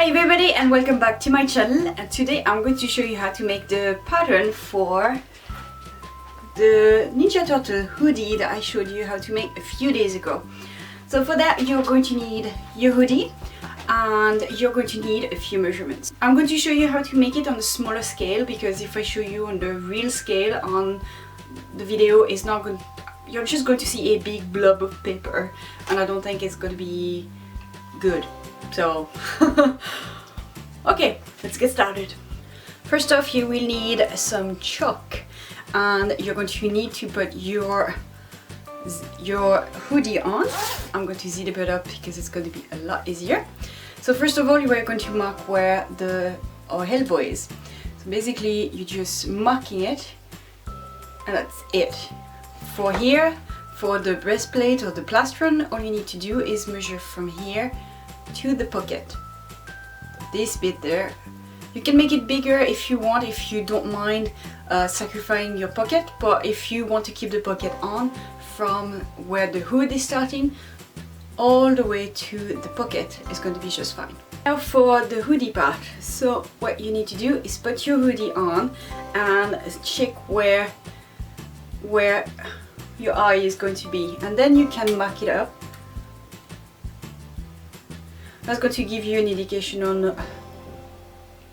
Hi everybody and welcome back to my channel, and today I'm going to show you how to make the pattern for the Ninja Turtle hoodie that I showed you how to make a few days ago. So for that you're going to need your hoodie and you're going to need a few measurements. I'm going to show you how to make it on a smaller scale, because if I show you on the real scale on the video, it's not going, you're just going to see a big blob of paper and I don't think it's going to be good. So okay, let's get started. First off, you will need some chalk and you're going to need to put your hoodie on. I'm going to zip it up because it's going to be a lot easier. So first of all, you are going to mark where our elbow is. So basically you're just marking it and that's it. For here, for the breastplate or the plastron, all you need to do is measure from here to the pocket, this bit there. You can make it bigger if you want, if you don't mind sacrificing your pocket, but if you want to keep the pocket on from where the hood is starting all the way to the pocket is going to be just fine. Now for the hoodie part, so what you need to do is put your hoodie on and check where your eye is going to be, and then you can mark it up. That's going to give you an indication on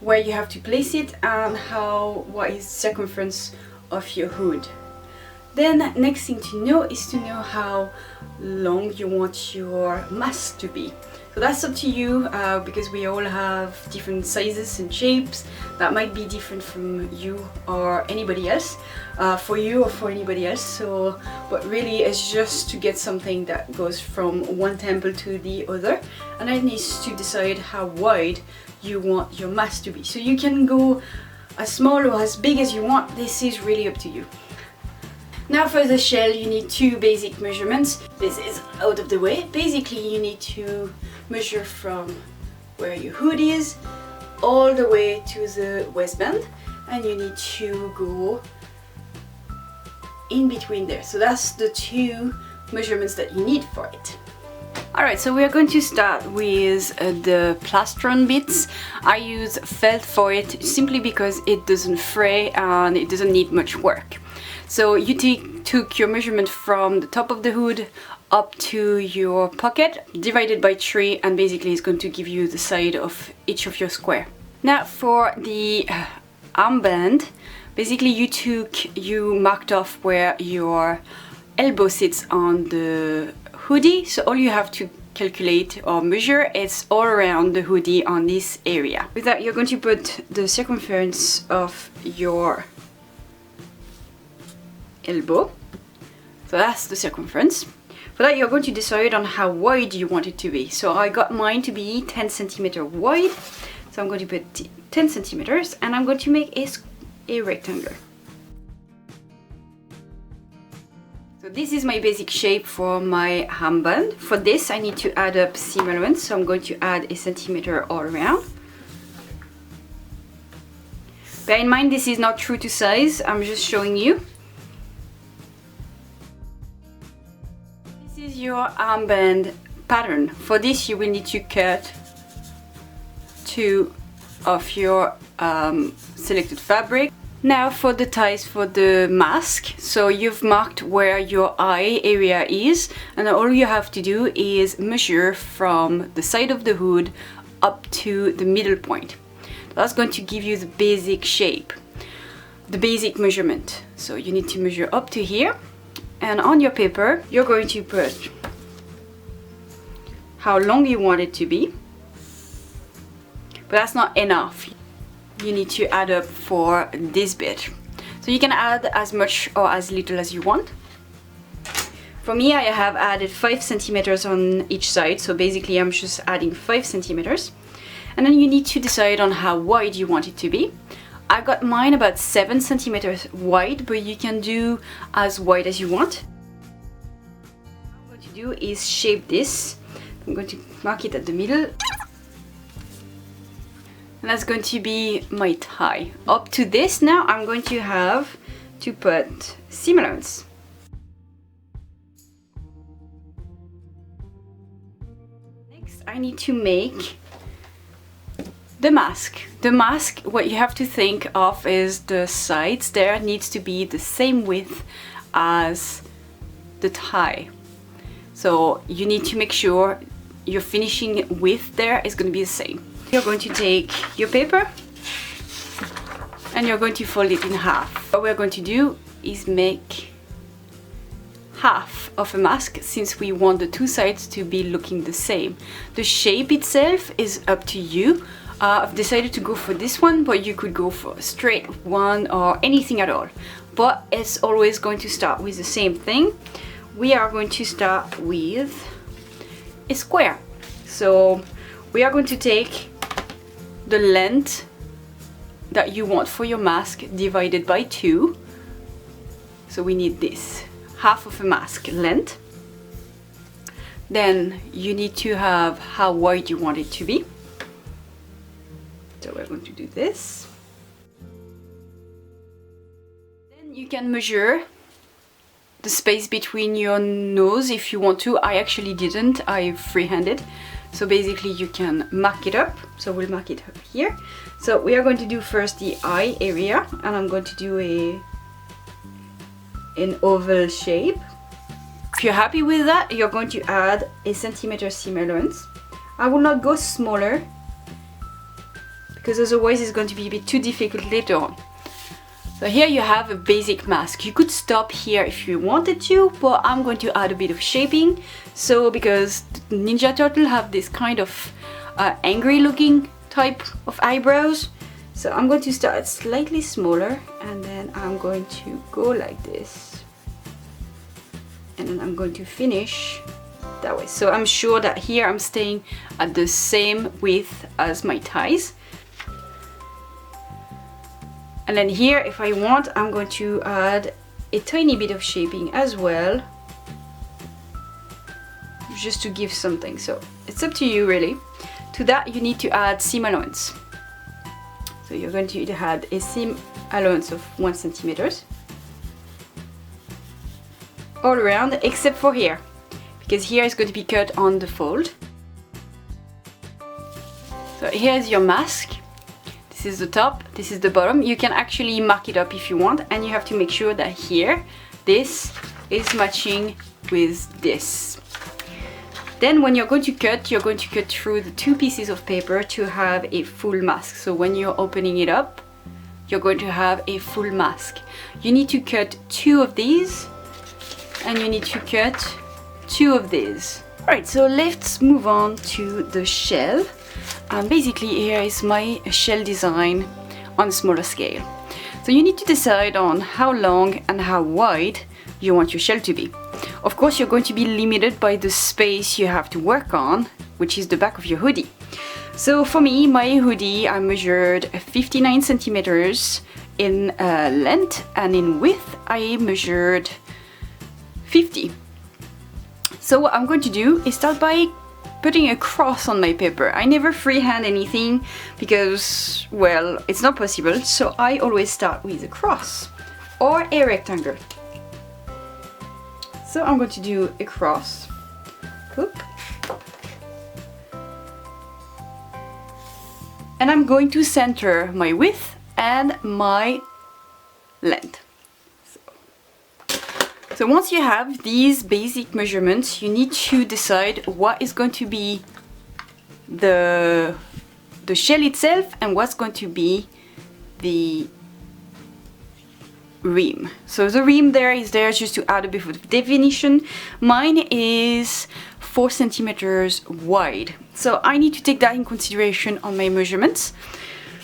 where you have to place it and what is the circumference of your hood. Then next thing to know is to know how long you want your mask to be. So that's up to you, because we all have different sizes and shapes that might be different from you or anybody else, for you or for anybody else. So, but really it's just to get something that goes from one temple to the other, and then is to decide how wide you want your mask to be. So you can go as small or as big as you want. This is really up to you. Now for the shell, you need two basic measurements. This is out of the way. Basically you need to measure from where your hood is all the way to the waistband, and you need to go in between there. So that's the two measurements that you need for it. Alright, so we are going to start with the plastron bits. I use felt for it simply because it doesn't fray and it doesn't need much work. So you took your measurement from the top of the hood up to your pocket, divided by 3, and basically it's going to give you the side of each of your square. Now for the armband, basically you marked off where your elbow sits on the hoodie, so all you have to calculate or measure is all around the hoodie on this area. With that, you're going to put the circumference of your elbow, so that's the circumference. For that, you're going to decide on how wide you want it to be. So I got mine to be 10 centimeter wide, so I'm going to put 10 centimeters and I'm going to make a rectangle. So this is my basic shape for my armband. For this I need to add up seam allowance, so I'm going to add a centimeter all around. Bear in mind, this is not true to size, I'm just showing you. This is your armband pattern. For this you will need to cut 2 of your selected fabric. Now for the ties for the mask, so you've marked where your eye area is, and all you have to do is measure from the side of the hood up to the middle point. That's going to give you the basic shape, the basic measurement. So you need to measure up to here, and on your paper you're going to put how long you want it to be, but that's not enough. You need to add up for this bit. So you can add as much or as little as you want. For me, I have added 5 centimeters on each side, so basically I'm just adding 5 centimeters. And then you need to decide on how wide you want it to be. I got mine about 7 centimeters wide, but you can do as wide as you want. What I'm going to do is shape this. I'm going to mark it at the middle. And that's going to be my tie. Up to this now I'm going to have to put seam allowance. Next I need to make The mask. The mask, what you have to think of is the sides there needs to be the same width as the tie. So you need to make sure your finishing width there is going to be the same. You're going to take your paper and you're going to fold it in half. What we're going to do is make half of a mask, since we want the two sides to be looking the same. The shape itself is up to you. I've decided to go for this one, but you could go for a straight one or anything at all. But it's always going to start with the same thing. We are going to start with a square. So we are going to take the length that you want for your mask divided by 2. So we need this, half of a mask length. Then you need to have how wide you want it to be. So we're going to do this. Then you can measure the space between your nose if you want to. I actually didn't, I freehanded. So basically you can mark it up. So we'll mark it up here. So we are going to do first the eye area, and I'm going to do an oval shape. If you're happy with that, you're going to add a centimeter seam allowance. I will not go smaller, because otherwise it's going to be a bit too difficult later on. So here you have a basic mask. You could stop here if you wanted to, but I'm going to add a bit of shaping. So because Ninja Turtle have this kind of angry looking type of eyebrows, so I'm going to start slightly smaller, and then I'm going to go like this, and then I'm going to finish that way. So I'm sure that here I'm staying at the same width as my ties. And then here, if I want, I'm going to add a tiny bit of shaping as well, just to give something. So it's up to you really. To that you need to add seam allowance. So you're going to add a seam allowance of 1 centimeter all around, except for here, because here is going to be cut on the fold. So here's your mask. This is the top, this is the bottom. You can actually mark it up if you want, and you have to make sure that here, this is matching with this. Then when you're going to cut through the 2 pieces of paper to have a full mask. So when you're opening it up, you're going to have a full mask. You need to cut 2 of these, and you need to cut 2 of these. Alright, so let's move on to the shell. Basically here is my shell design on a smaller scale. So you need to decide on how long and how wide you want your shell to be. Of course, you're going to be limited by the space you have to work on, which is the back of your hoodie. So for me, my hoodie, I measured 59 centimeters in length, and in width I measured 50. So what I'm going to do is start by putting a cross on my paper. I never freehand anything because, well, it's not possible, so I always start with a cross or a rectangle. So I'm going to do a cross. Oop. And I'm going to center my width and my length. So once you have these basic measurements, you need to decide what is going to be the shell itself and what's going to be the rim. So the rim there is there just to add a bit of definition. Mine is 4 centimeters wide. So I need to take that in consideration on my measurements.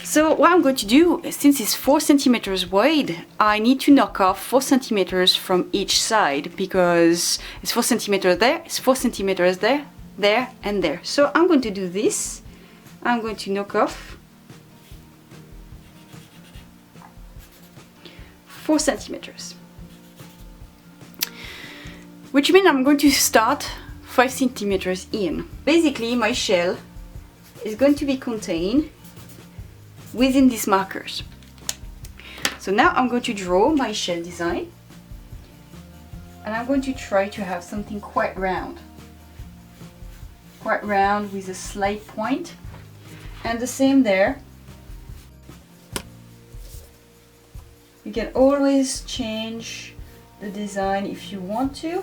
So what I'm going to do, since it's 4 centimeters wide, I need to knock off 4 centimeters from each side, because it's 4 centimeters there, it's 4 centimeters there, there and there. So I'm going to do this. I'm going to knock off 4 centimeters. Which means I'm going to start 5 centimeters in. Basically, my shell is going to be contained within these markers. So now I'm going to draw my shell design, and I'm going to try to have something quite round with a slight point. And the same there. You can always change the design if you want to.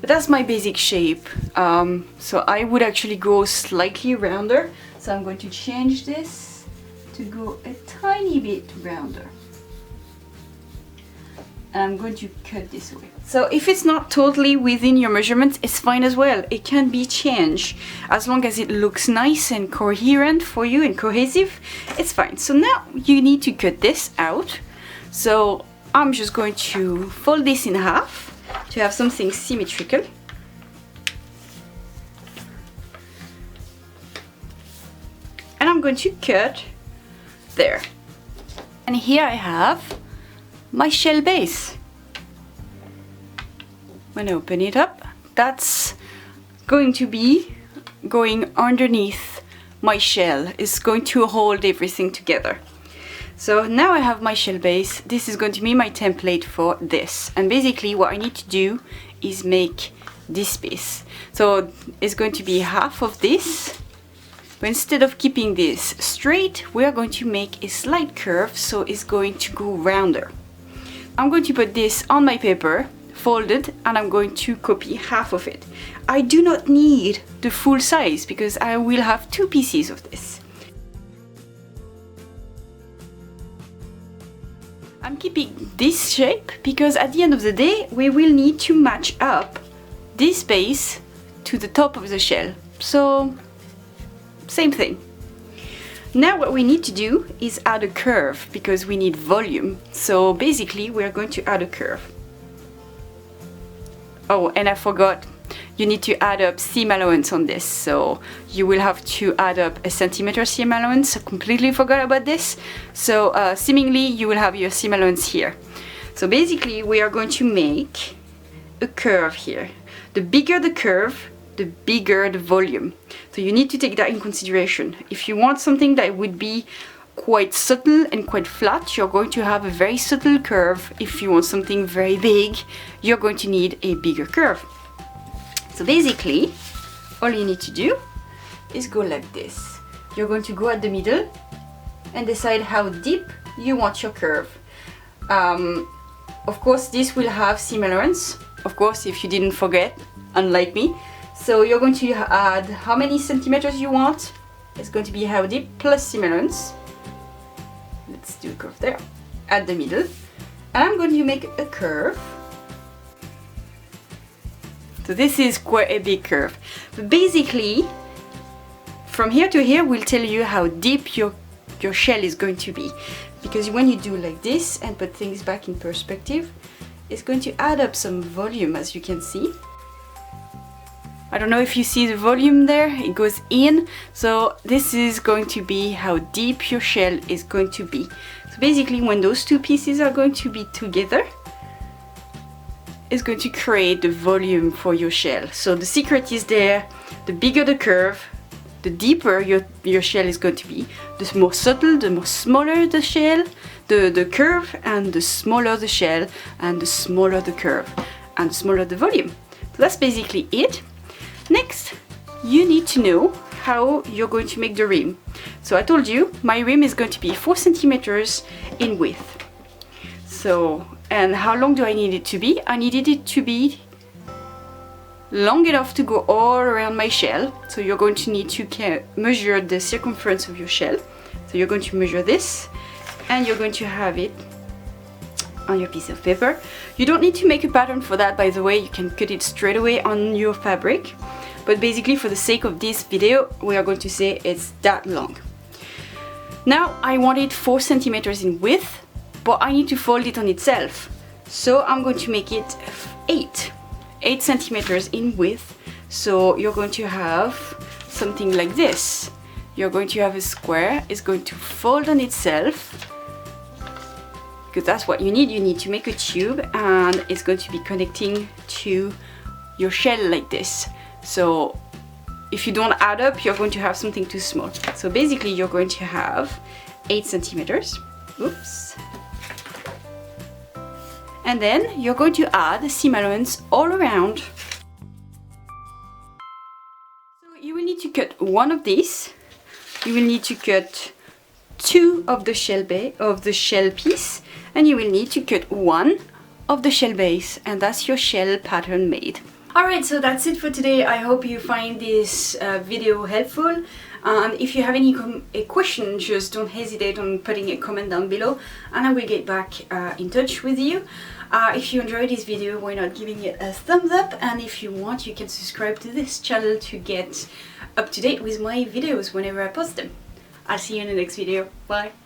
But that's my basic shape. So I would actually go slightly rounder. So I'm going to change this to go a tiny bit rounder. And I'm going to cut this away. So if it's not totally within your measurements, it's fine as well. It can be changed as long as it looks nice and coherent for you and cohesive, it's fine. So now you need to cut this out. So I'm just going to fold this in half to have something symmetrical. And I'm going to cut there. And here I have my shell base. When I open it up, that's going to be going underneath my shell. It's going to hold everything together. So now I have my shell base. This is going to be my template for this. And basically what I need to do is make this piece. So it's going to be half of this. But instead of keeping this straight, we are going to make a slight curve, so it's going to go rounder. I'm going to put this on my paper, folded, and I'm going to copy half of it. I do not need the full size because I will have 2 pieces of this. I'm keeping this shape because at the end of the day we will need to match up this base to the top of the shell. So same thing. Now what we need to do is add a curve because we need volume. So basically we're going to add a curve. Oh, and I forgot, you need to add up seam allowance on this. So you will have to add up a centimeter seam allowance. I completely forgot about this. So seemingly you will have your seam allowance here. So basically we are going to make a curve here. The bigger the curve, the bigger the volume. So you need to take that in consideration. If you want something that would be quite subtle and quite flat, you're going to have a very subtle curve. If you want something very big, you're going to need a bigger curve. So basically, all you need to do is go like this. You're going to go at the middle and decide how deep you want your curve. Of course, this will have seam allowance. Of course, if you didn't forget, unlike me. So you're going to add how many centimeters you want. It's going to be how deep plus seam allowance. Let's do a curve there, at the middle. And I'm going to make a curve. So this is quite a big curve. But basically, from here to here will tell you how deep your shell is going to be. Because when you do like this and put things back in perspective, it's going to add up some volume, as you can see. I don't know if you see the volume there, it goes in. So this is going to be how deep your shell is going to be. So basically when those 2 pieces are going to be together, it's going to create the volume for your shell. So the secret is there. The bigger the curve, the deeper your shell is going to be. The more subtle, the more smaller the shell, the curve, and the smaller the shell, and the smaller the curve, and the smaller the volume. So that's basically it. Next, you need to know how you're going to make the rim. So I told you my rim is going to be 4 centimeters in width. So, and how long do I need it to be? I needed it to be long enough to go all around my shell. So you're going to need to measure the circumference of your shell. So you're going to measure this and you're going to have it on your piece of paper. You don't need to make a pattern for that, by the way. You can cut it straight away on your fabric. But basically for the sake of this video, we are going to say it's that long. Now I want it 4 centimeters in width, but I need to fold it on itself. So I'm going to make it 8 centimeters in width. So you're going to have something like this. You're going to have a square, it's going to fold on itself, because that's what you need. You need to make a tube and it's going to be connecting to your shell like this. So if you don't add up, you're going to have something too small. So basically you're going to have 8 centimeters. Oops. And then you're going to add seam allowance all around. So you will to cut one of these. You will need to cut two of the shell piece, and you will need to cut one of the shell base, and that's your shell pattern made. Alright, so that's it for today. I hope you find this video helpful, and if you have any questions, just don't hesitate on putting a comment down below and I will get back in touch with you. If you enjoyed this video, why not giving it a thumbs up, and if you want, you can subscribe to this channel to get up to date with my videos whenever I post them. I'll see you in the next video. Bye!